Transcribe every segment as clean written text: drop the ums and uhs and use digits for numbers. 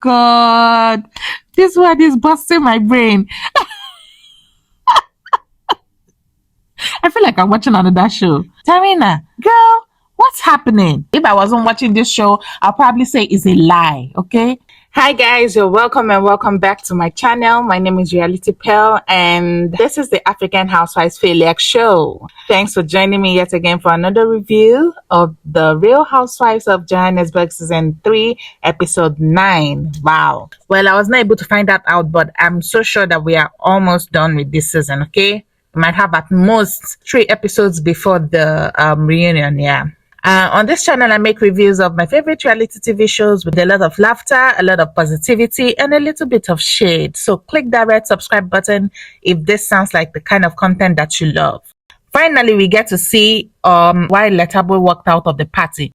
God, this word is busting my brain. I feel like I'm watching another show. Tarina, girl, what's happening? If I wasn't watching this show, I'll probably say it's a lie, okay? Hi guys, you're welcome and welcome back to my channel. My name is Reality Pearl and this is the African Housewives Failure Show. Thanks for joining me yet again for another review of the Real Housewives of Johannesburg Season 3, Episode 9. Wow. Well, I was not able to find that out, but I'm so sure that we are almost done with this season, okay? We might have at most 3 episodes before the reunion, yeah. On this channel, I make reviews of my favorite reality TV shows with a lot of laughter, a lot of positivity, and a little bit of shade. So click that red subscribe button if this sounds like the kind of content that you love. Finally, we get to see why Lethabo walked out of the party.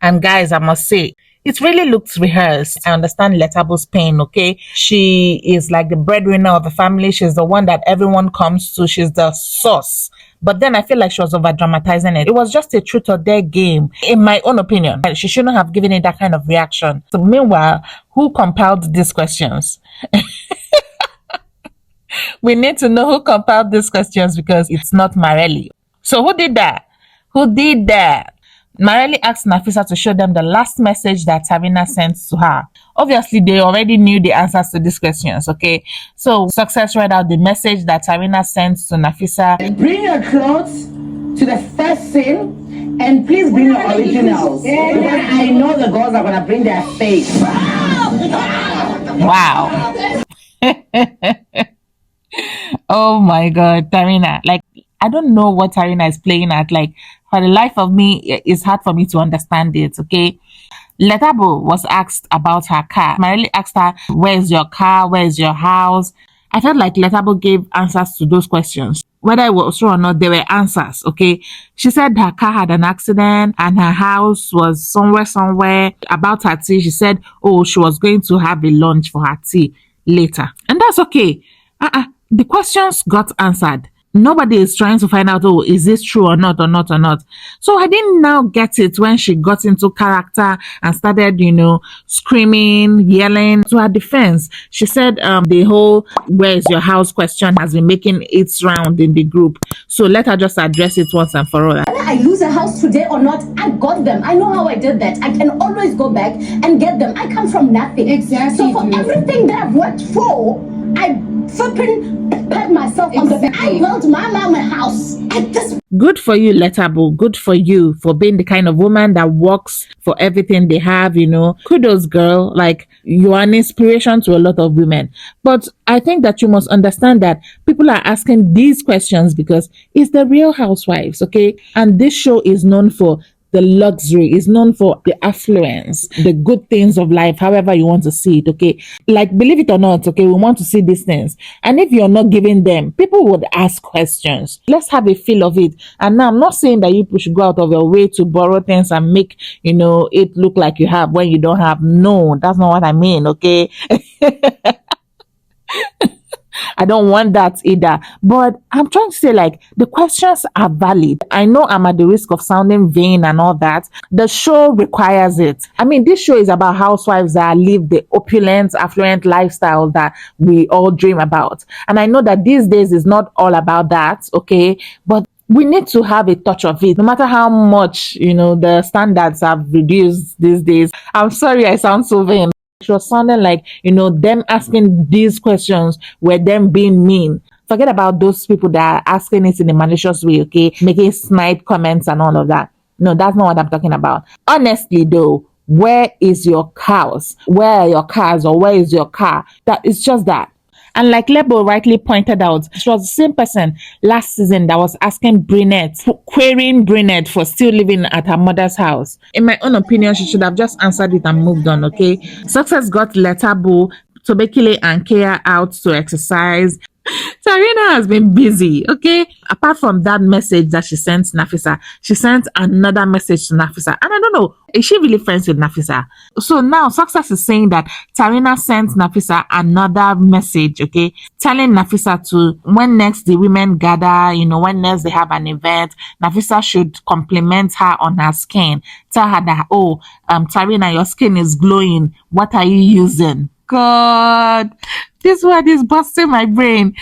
And guys, I must say, it really looks rehearsed. I understand Lethabo's pain, okay? She is like the breadwinner of the family. She's the one that everyone comes to. She's the source. But then I feel like she was over-dramatizing it. It was just a truth or dare game, in my own opinion. She shouldn't have given it that kind of reaction. So meanwhile, who compiled these questions? We need to know who compiled these questions because it's not Marelli. So who did that? Who did that? Marelli asked Nafisa to show them the last message that Tarina sent to her. Obviously, they already knew the answers to these questions, okay? So, Success read out the message that Tarina sent to Nafisa. Bring your clothes to the first scene and please bring your originals. Because I know the girls are going to bring their face. Wow. Oh my God, Tarina. Like, I don't know what Tarina is playing at. Like, for the life of me, it's hard for me to understand it, okay? Lethabo was asked about her car. Marelli asked her, where's your car? Where's your house? I felt like Lethabo gave answers to those questions. Whether it was true or not, there were answers, okay? She said her car had an accident and her house was somewhere. About her tea, she said, oh, she was going to have a lunch for her tea later. And that's okay. The questions got answered. Nobody is trying to find out, oh, is this true or not. So I didn't now get it when she got into character and started, screaming, yelling. To her defense, she said the whole where's your house question has been making its round in the group. So let her just address it once and for all. Whether I lose a house today or not, I got them. I know how I did that. I can always go back and get them. I come from nothing. Exactly. So for everything that I've worked for, I flipping pat myself on the back. I built my mom a house at this. Good for you, Lethabo. Good for you for being the kind of woman that works for everything they have, Kudos, girl. Like, you are an inspiration to a lot of women. But I think that you must understand that people are asking these questions because it's the Real Housewives, okay? And this show is known for the luxury, is known for the affluence, the good things of life, however you want to see it, okay? Like, believe it or not, okay, we want to see these things. And if you're not giving them, people would ask questions. Let's have a feel of it. And now, I'm not saying that you should go out of your way to borrow things and make, it look like you have when you don't have. No, that's not what I mean, okay? I don't want that either. But I'm trying to say, like, the questions are valid. I know I'm at the risk of sounding vain and all that. The show requires it. I mean, this show is about housewives that live the opulent, affluent lifestyle that we all dream about. And I know that these days is not all about that, okay? But we need to have a touch of it, no matter how much, the standards have reduced these days. I'm sorry I sound so vain. It was sounding like, them asking these questions were them being mean. Forget about those people that are asking it in a malicious way, okay? Making snide comments and all of that. No, that's not what I'm talking about. Honestly, though, where is your house? Where are your cars? Or where is your car? That it's just that. And like Lebo rightly pointed out, she was the same person last season that was asking querying Brunette for still living at her mother's house. In my own opinion, she should have just answered it and moved on, okay? Success got Lethabo, Tobekile and Kea out to exercise. Tarina has been busy, okay? Apart from that message that she sent Nafisa, she sent another message to Nafisa. And I don't know, is she really friends with Nafisa? So now Success is saying that Tarina sent Nafisa another message, okay? Telling Nafisa to, when next the women gather, when next they have an event, Nafisa should compliment her on her skin. Tell her that, oh, Tarina, your skin is glowing. What are you using? God, this word is busting my brain.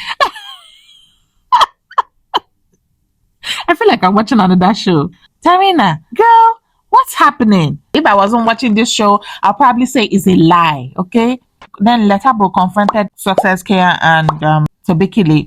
I feel like I'm watching another show. Tarina, girl, what's happening? If I wasn't watching this show, I'll probably say it's a lie, okay? Then Lethabo confronted Success Care and Tobekile.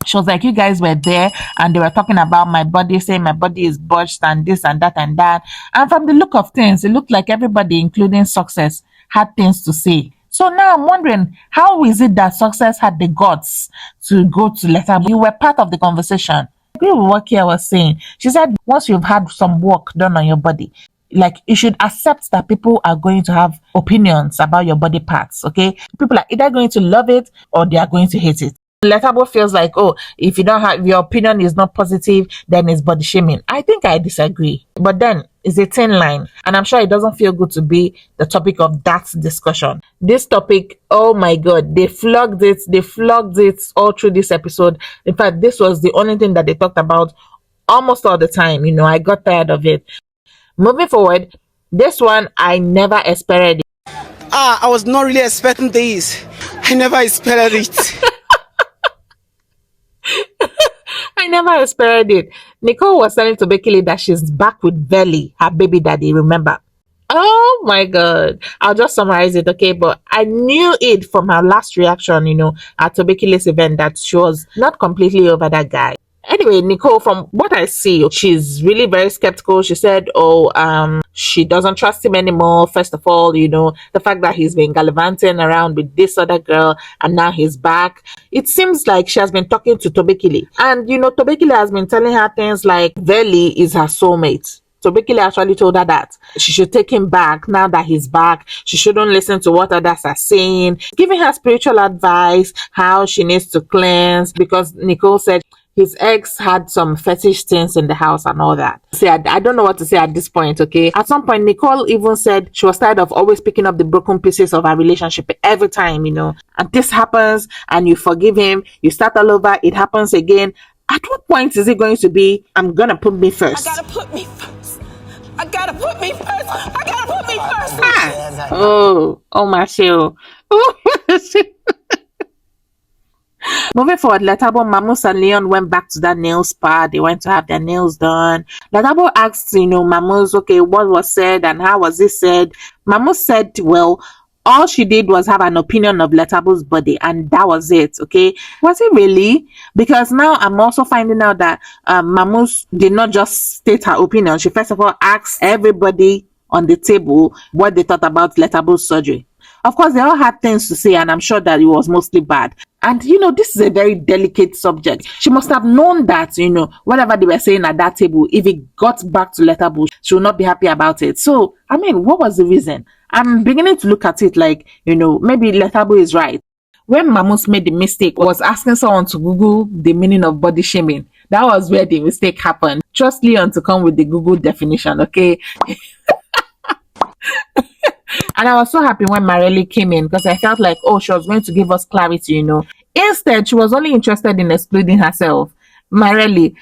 She was like, you guys were there and they were talking about my body, saying my body is botched and this and that and that. And from the look of things, it looked like everybody, including Success, had things to say. So now I'm wondering, how is it that Success had the guts to go to Lethabo? You were part of the conversation. I agree with what Kia was saying. She said, once you've had some work done on your body, like you should accept that people are going to have opinions about your body parts, okay? People are either going to love it or they are going to hate it. Lethabo feels like, oh, if you don't have, your opinion is not positive, then it's body shaming. I think I disagree. But then it's a thin line. And I'm sure it doesn't feel good to be the topic of that discussion. This topic, oh my God, they flogged it. They flogged it all through this episode. In fact, this was the only thing that they talked about almost all the time. I got tired of it. Moving forward, this one, I never expected it. I was not really expecting this. I never expected it. I never expected it. Nicole was telling Tobekile that she's back with Belly, her baby daddy, remember? Oh my God. I'll just summarize it, okay? But I knew it from her last reaction, at Tobekile's event that she was not completely over that guy. Anyway, Nicole, from what I see, she's really very skeptical. She said, she doesn't trust him anymore. First of all, the fact that he's been gallivanting around with this other girl and now he's back. It seems like she has been talking to Tobekile. And, Tobekile has been telling her things like Veli is her soulmate. Tobekile actually told her that she should take him back now that he's back. She shouldn't listen to what others are saying. Giving her spiritual advice, how she needs to cleanse, because Nicole said his ex had some fetish things in the house and all that. See, I don't know what to say at this point, okay? At some point, Nicole even said she was tired of always picking up the broken pieces of her relationship every time, And this happens and you forgive him, you start all over, it happens again. At what point is it going to be, I'm going to put me first? I gotta put me first. I gotta put me first. I gotta put me first. My show. Moving forward, Lethabo, Mamus, and Leon went back to that nail spa. They went to have their nails done. Lethabo asked, Mamus, okay, what was said and how was it said? Mamus said, well, all she did was have an opinion of Lethabo's body, and that was it, okay? Was it really? Because now I'm also finding out that Mamus did not just state her opinion. She first of all asked everybody on the table what they thought about Lethabo's surgery. Of course, they all had things to say, and I'm sure that it was mostly bad. And, this is a very delicate subject. She must have known that, whatever they were saying at that table, if it got back to Lethabo, she will not be happy about it. So, what was the reason? I'm beginning to look at it like, maybe Lethabo is right. When Mamus made the mistake, was asking someone to Google the meaning of body shaming. That was where the mistake happened. Trust Leon to come with the Google definition, okay? And I was so happy when Marelli came in because I felt like, she was going to give us clarity, Instead, she was only interested in excluding herself. Marelli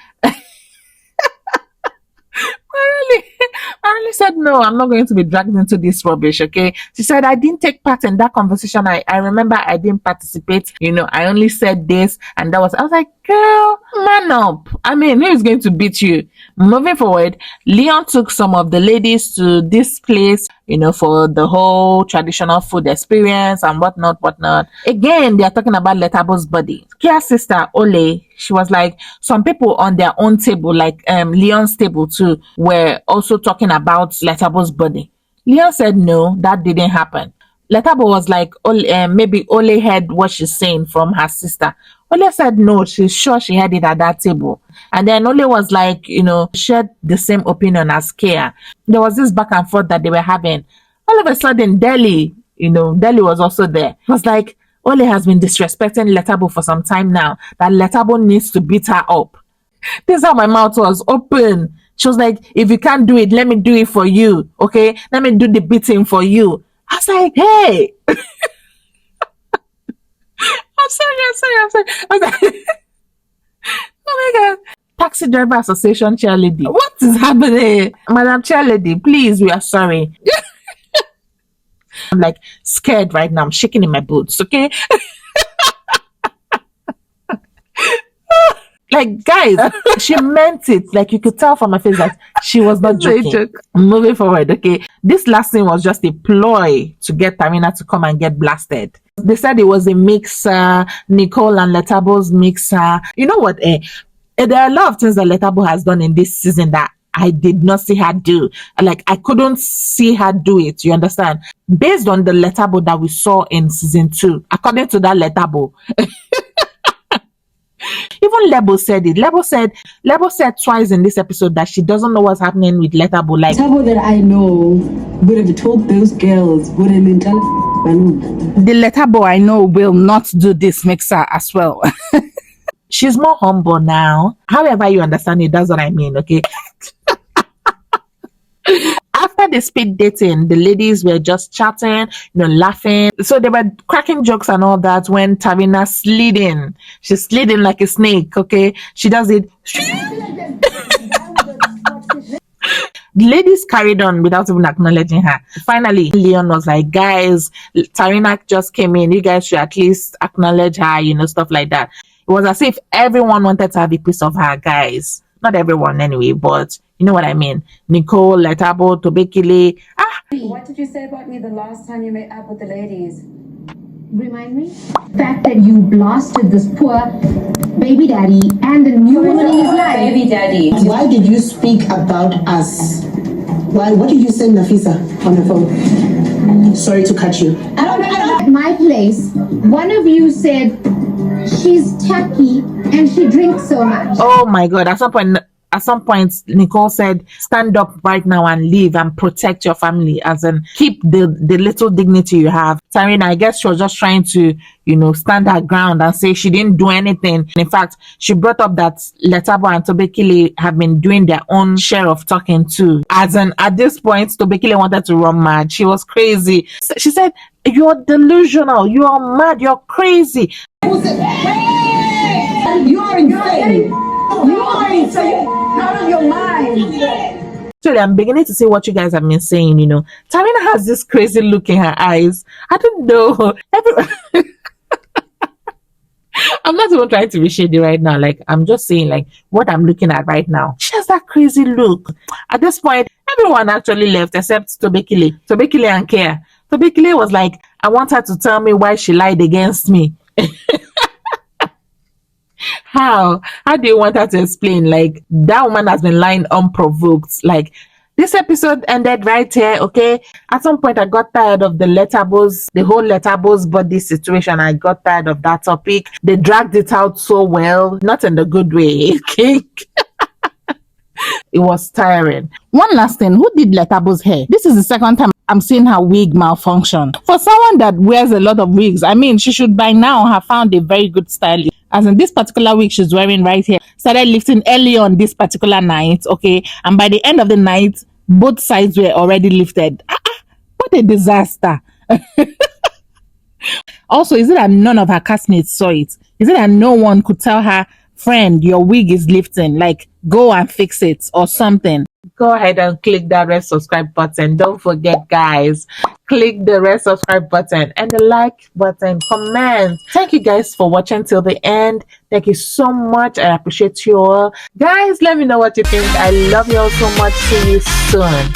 said, no, I'm not going to be dragged into this rubbish, okay? She said, I didn't take part in that conversation. I remember I didn't participate. I only said this and that was, I was like, girl, man up. Who is going to beat you? Moving forward, Leon took some of the ladies to this place, for the whole traditional food experience and whatnot. Again, they are talking about Lethabo's body. Kia's sister, Ole, she was like, some people on their own table, like Leon's table too, were also talking about Lethabo's body. Leon said, no, that didn't happen. Lethabo was like, maybe Ole heard what she's saying from her sister. Ole said, no, she's sure she heard it at that table. And then Ole was like, shared the same opinion as Kia. There was this back and forth that they were having. All of a sudden, Delhi was also there. It was like, Ole has been disrespecting Lethabo for some time now, that Lethabo needs to beat her up. This is how my mouth was open. She was like, if you can't do it, let me do it for you. Okay? Let me do the beating for you. I was like, hey. I'm sorry. I was like, oh my God. Taxi Driver Association chairlady. What is happening? Madam Chairlady, please, we are sorry. I'm like scared right now. I'm shaking in my boots, okay? Like, guys, she meant it. Like, you could tell from my face that she was not joking. Moving forward, okay? This last thing was just a ploy to get Tarina to come and get blasted. They said it was a mixer, Nicole and Lethabo's mixer. You know what? There are a lot of things that Lethabo has done in this season that I did not see her do. Like, I couldn't see her do it. You understand? Based on the Lethabo that we saw in season 2, according to that Lethabo, even Lebo said it. Lebo said twice in this episode that she doesn't know what's happening with Lethabo. Like, Lethabo that I know would have told those girls, wouldn't tell The Lethabo I know will not do this mixer as well. she's more humble now. However you understand it, that's what I mean, okay? After the speed dating, the ladies were just chatting, laughing. So they were cracking jokes and all that when Tarina slid in. She slid in like a snake, okay? She does it. The ladies carried on without even acknowledging her. Finally, Leon was like, guys, Tarina just came in. You guys should at least acknowledge her, stuff like that. It was as if everyone wanted to have a piece of her, guys. Not everyone anyway, but you know what I mean. Nicole, Lethabo, Tobekile. What did you say about me the last time you met up with the ladies? Remind me? The fact that you blasted this poor baby daddy and the new woman in his life. Baby daddy. Why did you speak about us? What did you say, Nafisa, on the phone? Sorry to cut you. I don't know. At my place, one of you said she's tacky and she drinks so much. Oh my God. At some point, Nicole said, stand up right now and leave and protect your family, as in keep the little dignity you have. Tarina, I guess she was just trying to, stand her ground and say she didn't do anything. In fact, she brought up that Lethabo and Tobekile have been doing their own share of talking too. As in, at this point, Tobekile wanted to run mad. She was crazy. She said, you're delusional. You're mad. You're crazy. You're insane. You are insane. Out of your mind. Actually, I'm beginning to see what you guys have been saying, Tarina has this crazy look in her eyes. I don't know. I'm not even trying to be shady right now. Like, I'm just saying, like, what I'm looking at right now. She has that crazy look. At this point, everyone actually left except Tobekile and Kea. Tobekile was like, I want her to tell me why she lied against me. How do you want her to explain? Like, that woman has been lying unprovoked. Like, this episode ended right here, okay? At some point, I got tired of the whole Lethabo's body situation. I got tired of that topic. They dragged it out so well, not in the good way, okay? It was tiring. One last thing, who did Lethabo's hair? This is the second time I'm seeing her wig malfunction. For someone that wears a lot of wigs, I mean, she should by now have found a very good stylist. As in, this particular wig she's wearing right here started lifting early on this particular night, okay? And by the end of the night, both sides were already lifted. What a disaster. Also, is it that none of her castmates saw it? Is it that no one could tell her, friend, your wig is lifting, like, go and fix it or something? Go ahead and click that red subscribe button. Don't forget, guys, click the red subscribe button and the like button. Comment. Thank you guys for watching till the end. Thank you so much. I appreciate you all. Guys, let me know what you think. I love you all so much. See you soon.